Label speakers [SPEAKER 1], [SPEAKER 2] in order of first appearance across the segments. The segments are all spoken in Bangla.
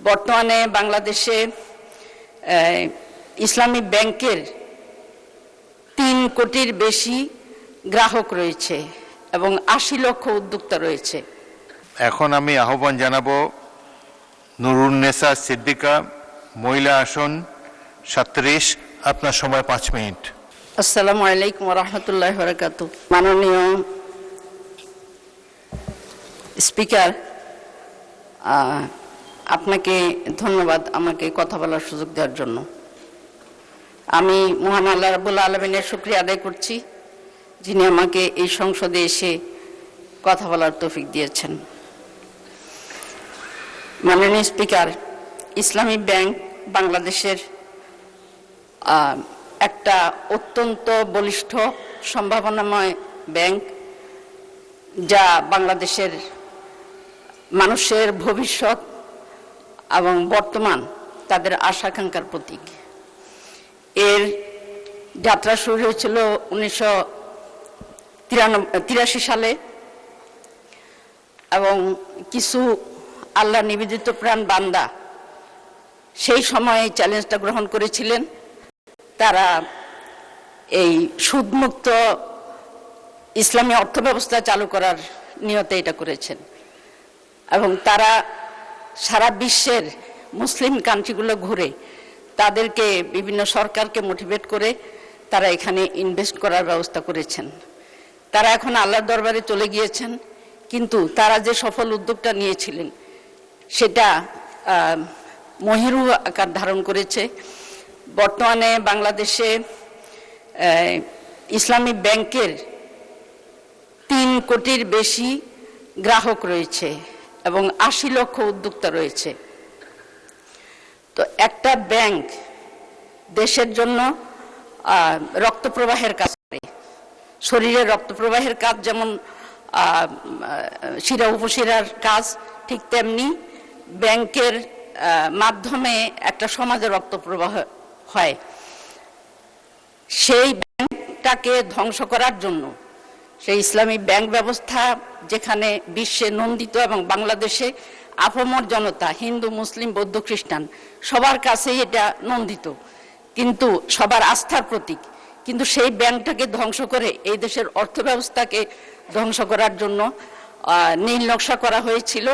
[SPEAKER 1] বর্তমানে বাংলাদেশে ইসলামী ব্যাংকের 3 কোটির বেশি গ্রাহক রয়েছে এবং 80 লক্ষ উদ্যোক্তা রয়েছে।
[SPEAKER 2] এখন আমি আহ্বান জানাবো নুরুন্নেসা সিদ্দিকা, মহিলা আসন 37। আপনার সময় 5 মিনিট।
[SPEAKER 1] আসসালামু আলাইকুম ওয়া রাহমাতুল্লাহি ওয়া বারাকাতুহু। মাননীয় স্পিকার, আপনাকে ধন্যবাদ আমাকে কথা বলার সুযোগ দেওয়ার জন্য। আমি মহান আল্লাহ রাব্বুল আলামিনের শুকরিয়া আদায় করছি, যিনি আমাকে এই সংসদে এসে কথা বলার তৌফিক দিয়েছেন। মাননীয় স্পিকার, ইসলামী ব্যাংক বাংলাদেশের একটা অত্যন্ত বলিষ্ঠ সম্ভাবনাময় ব্যাংক, যা বাংলাদেশের মানুষের ভবিষ্যৎ এবং বর্তমান তাদের আশা-আকাঙ্ক্ষার প্রতীক। এর যাত্রা শুরু হয়েছিল 1983 সালে এবং কিছু আল্লাহ নিবেদিত প্রাণ বান্দা সেই সময়ে চ্যালেঞ্জটা গ্রহণ করেছিলেন। তারা এই সুদমুক্ত ইসলামী অর্থব্যবস্থা চালু করার নিয়তে এটা করেছেন এবং তারা সারা বিশ্বের মুসলিম কান্ট্রিগুলো ঘুরে তাদেরকে বিভিন্ন সরকারকে মোটিভেট করে তারা এখানে ইনভেস্ট করার ব্যবস্থা করেছেন। তারা এখন আল্লাহর দরবারে চলে গিয়েছেন, কিন্তু তারা যে সফল উদ্যোগটা নিয়েছিলেন সেটা মহিরু আকার ধারণ করেছে। বর্তমানে বাংলাদেশে ইসলামী ব্যাংকের 3 কোটির বেশি গ্রাহক রয়েছে এবং 80 লক্ষ উদ্যোক্তা রয়েছে। তো একটা ব্যাংক দেশের জন্য রক্ত প্রবাহের কাজ করে। শরীরের রক্ত প্রবাহের কাজ যেমন শিরা উপশিরার কাজ, ঠিক তেমনি ব্যাংকের মাধ্যমে একটা সমাজের রক্ত প্রবাহ হয়। সেই ব্যাংকটাকে ধ্বংস করার জন্য সেই ইসলামী ব্যাংক ব্যবস্থা, যেখানে বিশ্বে নন্দিত এবং বাংলাদেশে আপামর জনতা, হিন্দু, মুসলিম, বৌদ্ধ, খ্রিস্টান সবার কাছেই এটা নন্দিত, কিন্তু সবার আস্থার প্রতীক, কিন্তু সেই ব্যাংকটাকে ধ্বংস করে এই দেশের অর্থ ব্যবস্থাকে ধ্বংস করার জন্য নীল নকশা করা হয়েছিল,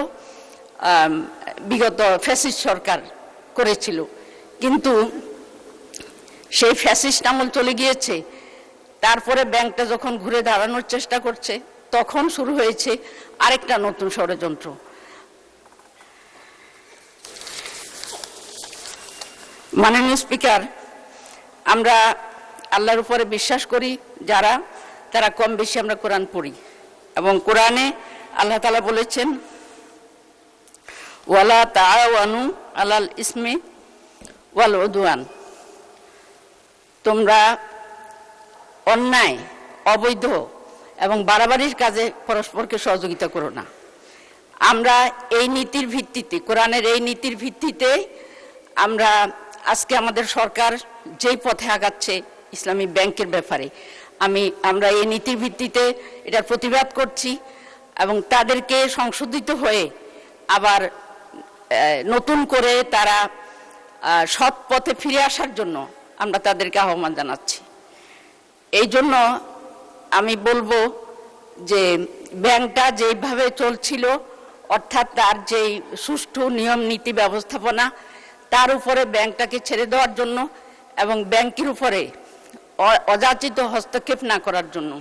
[SPEAKER 1] বিগত ফ্যাসিস্ট সরকার করেছিল। কিন্তু সেই ফ্যাসিস্ট আমল চলে গিয়েছে। তারপরে ব্যাংকটা যখন ঘুরে দাঁড়ানোর চেষ্টা করছে, তখন শুরু হয়েছে আরেকটা নতুন ষড়যন্ত্র। মাননীয় স্পিকার, আমরা আল্লাহর উপরে বিশ্বাস করি যারা, তারা কম বেশি আমরা কোরআন পড়ি এবং কোরআনে আল্লাহ তাআলা বলেছেন, ওয়ালা তাআওয়ানু আলাল ইসমি ওয়াল উদওয়ান, তোমরা অন্যায়, অবৈধ এবং বাড়াবাড়ির কাজে পরস্পরকে সহযোগিতা করো না। আমরা এই নীতির ভিত্তিতে, কোরআনের এই নীতির ভিত্তিতে আমরা আজকে আমাদের সরকার যেই পথে আগাচ্ছে ইসলামী ব্যাংকের ব্যাপারে, আমরা এই নীতির ভিত্তিতে এটার প্রতিবাদ করছি এবং তাদেরকে সংশোধিত হয়ে আবার নতুন করে তারা সৎ পথে ফিরে আসার জন্য আমরা তাদেরকে আহ্বান জানাচ্ছি। এই জন্য আমি বলবো যে ব্যাংকটা যেভাবে চলছিল, অর্থাৎ তার যেই সুষ্ঠু নিয়ম নীতি ব্যবস্থাপনা, তার উপরে ব্যাংকটাকে ছেড়ে দেওয়ার জন্য এবং ব্যাংকের উপরে অযাচিত হস্তক্ষেপ না করার জন্য।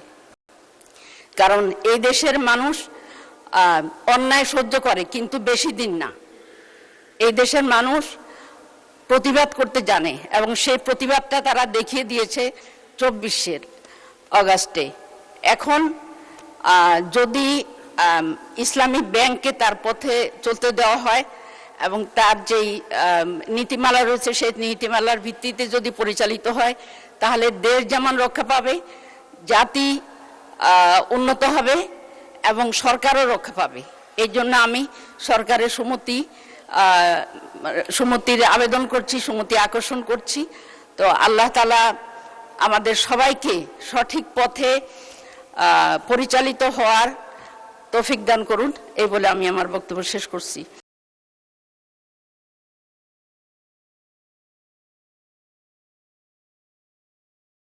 [SPEAKER 1] কারণ এই দেশের মানুষ অন্যায় সহ্য করে, কিন্তু বেশি দিন না। এই দেশের মানুষ প্রতিবাদ করতে জানে এবং সেই প্রতিবাদটা তারা দেখিয়ে দিয়েছে 24 আগস্টে। এখন যদি ইসলামী ব্যাংককে তার পথে চলতে দেওয়া হয় এবং তার যেই নীতিমালা রয়েছে সেই নীতিমালার ভিত্তিতে যদি পরিচালিত হয়, তাহলে দেশ যেমন রক্ষা পাবে, জাতি উন্নত হবে এবং সরকারও রক্ষা পাবে। এই জন্য আমি সরকারের সুমতির আবেদন করছি, সুমতি আকর্ষণ করছি। তো আল্লাহ তাআলা আমাদের সবাইকে সঠিক পথে পরিচালিত হওয়ার তৌফিক দান করুন, এই বলে আমি আমার বক্তব্য শেষ করছি।